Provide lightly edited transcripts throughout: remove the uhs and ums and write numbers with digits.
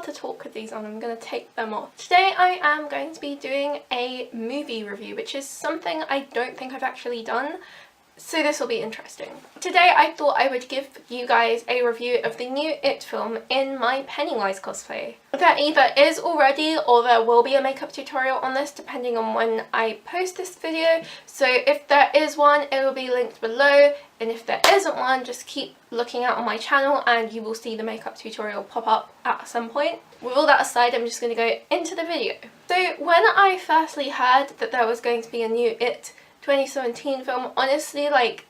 to talk with these on. I'm going to take them off. Today I am going to be doing a movie review, which is something I don't think I've actually done. So this will be interesting. Today I thought I would give you guys a review of the new It film in my Pennywise cosplay. There either is already or there will be a makeup tutorial on this depending on when I post this video. So if there is one, it will be linked below, and if there isn't one, just keep looking out on my channel and you will see the makeup tutorial pop up at some point. With all that aside, I'm just going to go into the video. So when I firstly heard that there was going to be a new It 2017 film, honestly, like,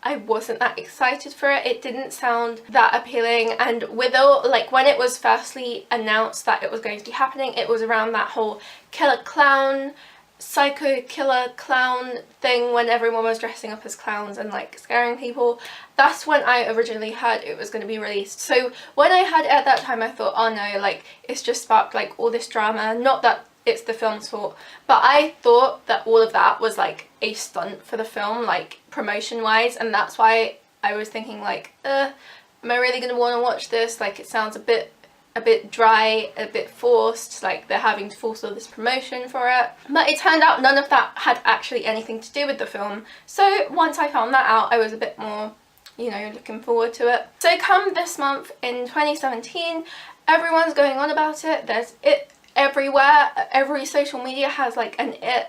I wasn't that excited for it. It didn't sound that appealing, and when it was firstly announced that it was going to be happening, it was around that whole killer clown, psycho killer clown thing when everyone was dressing up as clowns and like scaring people. That's when I originally heard it was going to be released. So when I heard it at that time, I thought, oh no, like, it's just sparked like all this drama. Not that it's the film's fault, but I thought that all of that was like a stunt for the film, like promotion wise, and that's why I was thinking like, am I really gonna want to watch this? Like, it sounds a bit dry, a bit forced, like they're having to force all this promotion for it. But it turned out none of that had actually anything to do with the film. So once I found that out, I was a bit more, you know, looking forward to it. So come this month in 2017, everyone's going on about it. There's It everywhere. Every social media has like an It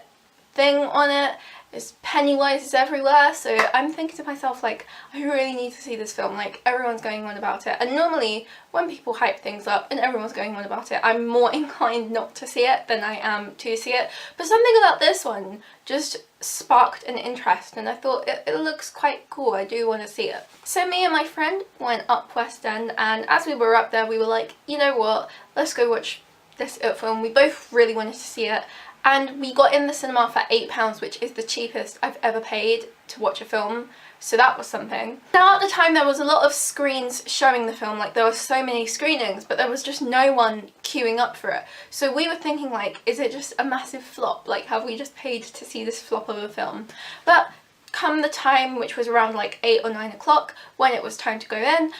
thing on it. There's Pennywise everywhere. So I'm thinking to myself, like, I really need to see this film. Like, everyone's going on about it, and normally when people hype things up and everyone's going on about it, I'm more inclined not to see it than I am to see it. But something about this one just sparked an interest, and I thought it looks quite cool. I do want to see it. So me and my friend went up West End, and as we were up there, we were like, you know what, let's go watch this It film. We both really wanted to see it, and we got in the cinema for £8, which is the cheapest I've ever paid to watch a film, so that was something. Now at the time there was a lot of screens showing the film, like there were so many screenings, but there was just no one queuing up for it. So we were thinking, like, is it just a massive flop? Like, have we just paid to see this flop of a film? But come the time, which was around like 8 or 9 o'clock, when it was time to go in,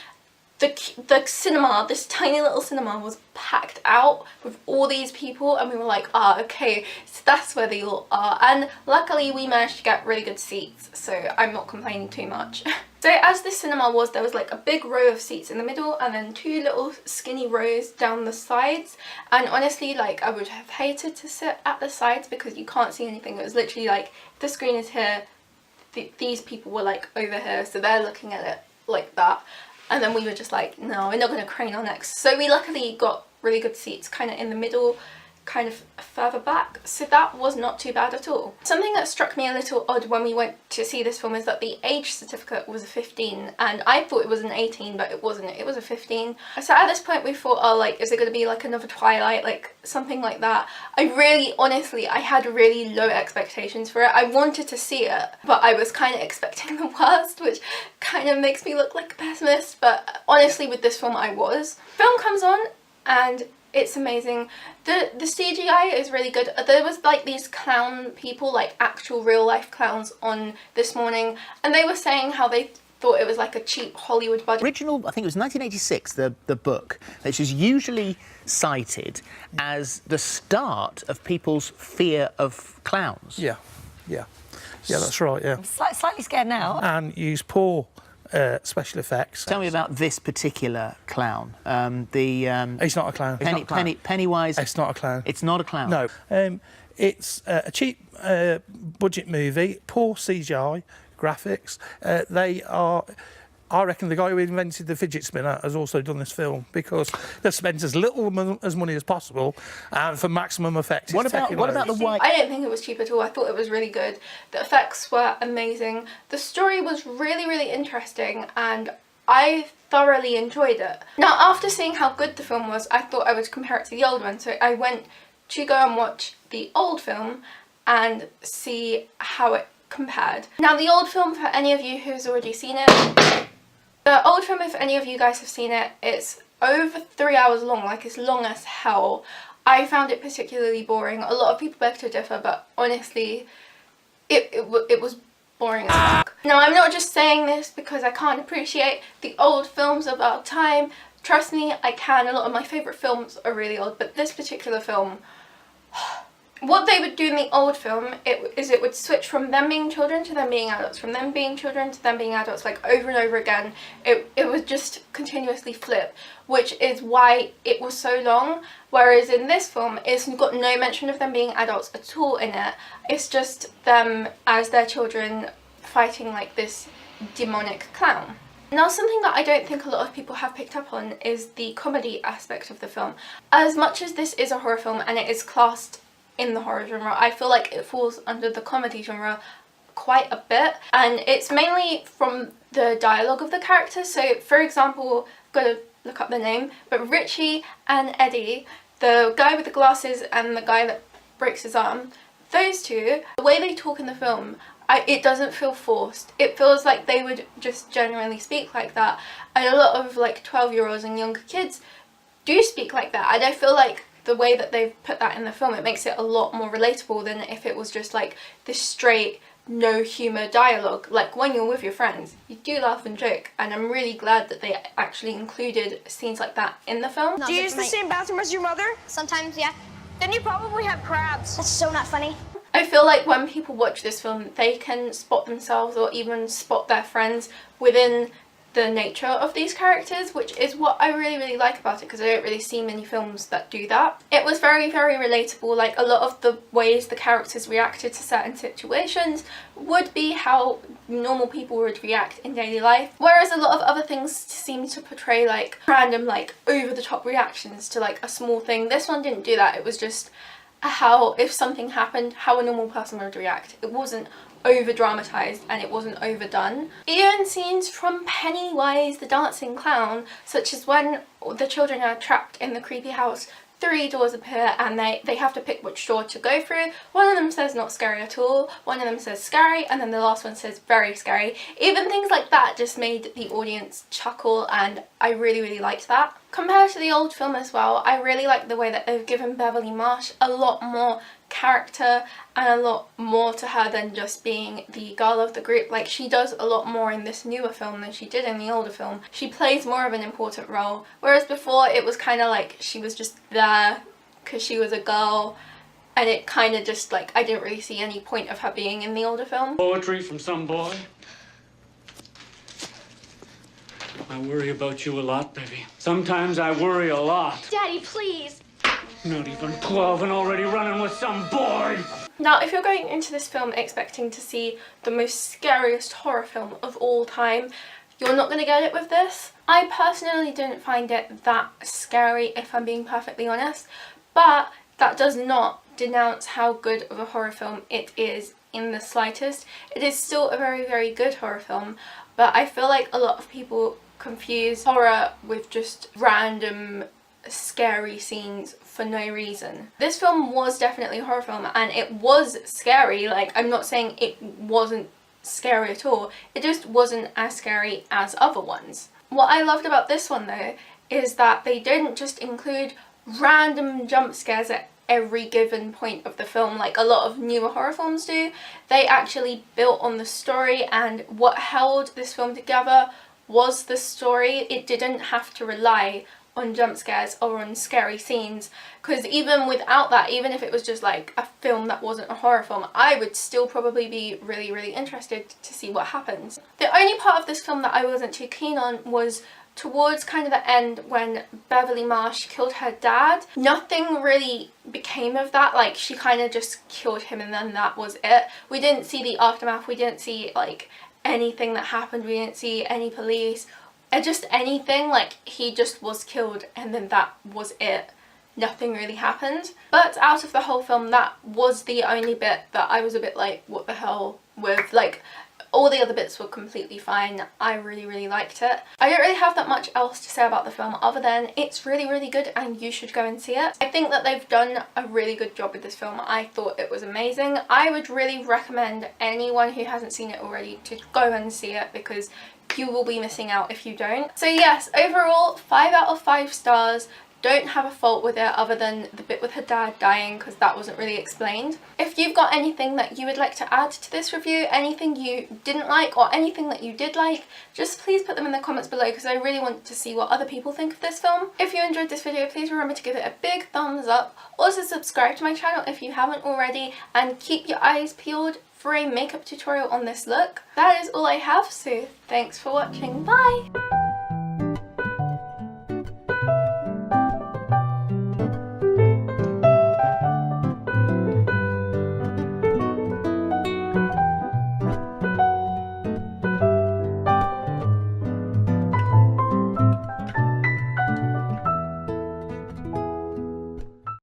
the cinema, this tiny little cinema, was packed out with all these people, and we were like, ah, okay, so that's where they all are. And luckily we managed to get really good seats, so I'm not complaining too much. So as this cinema was, there was like a big row of seats in the middle and then 2 little skinny rows down the sides, and honestly, like, I would have hated to sit at the sides because you can't see anything. It was literally like, the screen is here, these people were like over here, so they're looking at it like that. And then we were just like, no, we're not going to crane our necks. So we luckily got really good seats kind of in the middle, kind of further back. So that was not too bad at all. Something that struck me a little odd when we went to see this film is that the age certificate was a 15, and I thought it was an 18, but it wasn't. It was a 15. So at this point we thought, oh, like, is it going to be like another Twilight, like something like that? Honestly, I had really low expectations for it. I wanted to see it, but I was kind of expecting the worst, which kind of makes me look like a pessimist. But honestly, with this film, I was. Film comes on and it's amazing. The CGI is really good. There was like these clown people, like actual real life clowns, on this morning, and they were saying how they thought it was like a cheap Hollywood budget. Original, I think it was 1986, the book, which is usually cited as the start of people's fear of clowns. Yeah, that's right, yeah. I'm slightly scared now. And use poor special effects. Tell me about this particular clown. He's not a clown. Pennywise. It's not a clown. It's not a clown. No. It's a cheap budget movie, poor CGI graphics. I reckon the guy who invented the fidget spinner has also done this film, because they've spent as little money as possible and for maximum effect. What about the white? I didn't think it was cheap at all. I thought it was really good. The effects were amazing. The story was really, really interesting, and I thoroughly enjoyed it. Now, after seeing how good the film was, I thought I would compare it to the old one. So I went to go and watch the old film and see how it compared. Now, the old film, for any of you who's already seen it, the old film, if any of you guys have seen it, it's over 3 hours long, like it's long as hell. I found it particularly boring. A lot of people beg to differ, but honestly, it was boring as fuck. Now, I'm not just saying this because I can't appreciate the old films of our time. Trust me, I can. A lot of my favourite films are really old, but this particular film, what they would do in the old film it would switch from them being children to them being adults, from them being children to them being adults, like over and over again. It would just continuously flip, which is why it was so long. Whereas in this film, it's got no mention of them being adults at all in it. It's just them as their children fighting like this demonic clown. Now, something that I don't think a lot of people have picked up on is the comedy aspect of the film. As much as this is a horror film and it is classed in the horror genre, I feel like it falls under the comedy genre quite a bit, and it's mainly from the dialogue of the characters. So for example, I've got to look up the name, but Richie and Eddie, the guy with the glasses and the guy that breaks his arm, those two, the way they talk in the film, it doesn't feel forced. It feels like they would just genuinely speak like that, and a lot of like 12-year-olds and younger kids do speak like that, and I feel like the way that they've put that in the film, it makes it a lot more relatable than if it was just like this straight, no humour dialogue. Like when you're with your friends, you do laugh and joke, and I'm really glad that they actually included scenes like that in the film. Do you use the same bathroom as your mother? Sometimes, yeah. Then you probably have crabs. That's so not funny. I feel like when people watch this film, they can spot themselves or even spot their friends within the nature of these characters, which is what I really like about it, because I don't really see many films that do that. It was very relatable. Like a lot of the ways the characters reacted to certain situations would be how normal people would react in daily life, whereas a lot of other things seem to portray like random, like over the top reactions to like a small thing. This one didn't do that. It was just how, if something happened, how a normal person would react. It wasn't over dramatized and it wasn't overdone. Even scenes from Pennywise the Dancing Clown, such as when the children are trapped in the creepy house, 3 doors appear and they have to pick which door to go through. One of them says not scary at all, one of them says scary, and then the last one says very scary. Even things like that just made the audience chuckle, and I really liked that. Compared to the old film as well, I really like the way that they've given Beverly Marsh a lot more character and a lot more to her than just being the girl of the group. Like, she does a lot more in this newer film than she did in the older film. She plays more of an important role, whereas before it was kind of like she was just there because she was a girl, and it kind of just like, I didn't really see any point of her being in the older film. Poetry from some boy. I worry about you a lot, baby. Sometimes I worry a lot. Daddy, please. Not even 12 and already running with some boy! Now, if you're going into this film expecting to see the most scariest horror film of all time, you're not going to get it with this. I personally didn't find it that scary, if I'm being perfectly honest, but that does not denounce how good of a horror film it is in the slightest. It is still a very good horror film, but I feel like a lot of people confuse horror with just random scary scenes for no reason. This film was definitely a horror film, and it was scary. Like, I'm not saying it wasn't scary at all, it just wasn't as scary as other ones. What I loved about this one though is that they didn't just include random jump scares at every given point of the film like a lot of newer horror films do. They actually built on the story, and what held this film together was the story. It didn't have to rely on jump scares or on scary scenes, because even without that, even if it was just like a film that wasn't a horror film, I would still probably be really interested to see what happens. The only part of this film that I wasn't too keen on was towards kind of the end when Beverly Marsh killed her dad. Nothing really became of that. Like, she kind of just killed him and then that was it. We didn't see the aftermath, we didn't see like anything that happened, we didn't see any police, just anything. Like, he just was killed and then that was it. Nothing really happened. But out of the whole film, that was the only bit that I was a bit like, what the hell with. Like, all the other bits were completely fine. I really liked it. I don't really have that much else to say about the film other than it's really good and you should go and see it. I think that they've done a really good job with this film. I thought it was amazing. I would really recommend anyone who hasn't seen it already to go and see it, because you will be missing out if you don't. So yes, overall 5 out of 5 stars. don't have a fault with it other than the bit with her dad dying, because that wasn't really explained. If you've got anything that you would like to add to this review, anything you didn't like or anything that you did like, just please put them in the comments below, because I really want to see what other people think of this film. If you enjoyed this video, please remember to give it a big thumbs up. Also subscribe to my channel if you haven't already, and keep your eyes peeled for a makeup tutorial on this look. That is all I have, so thanks for watching. Bye!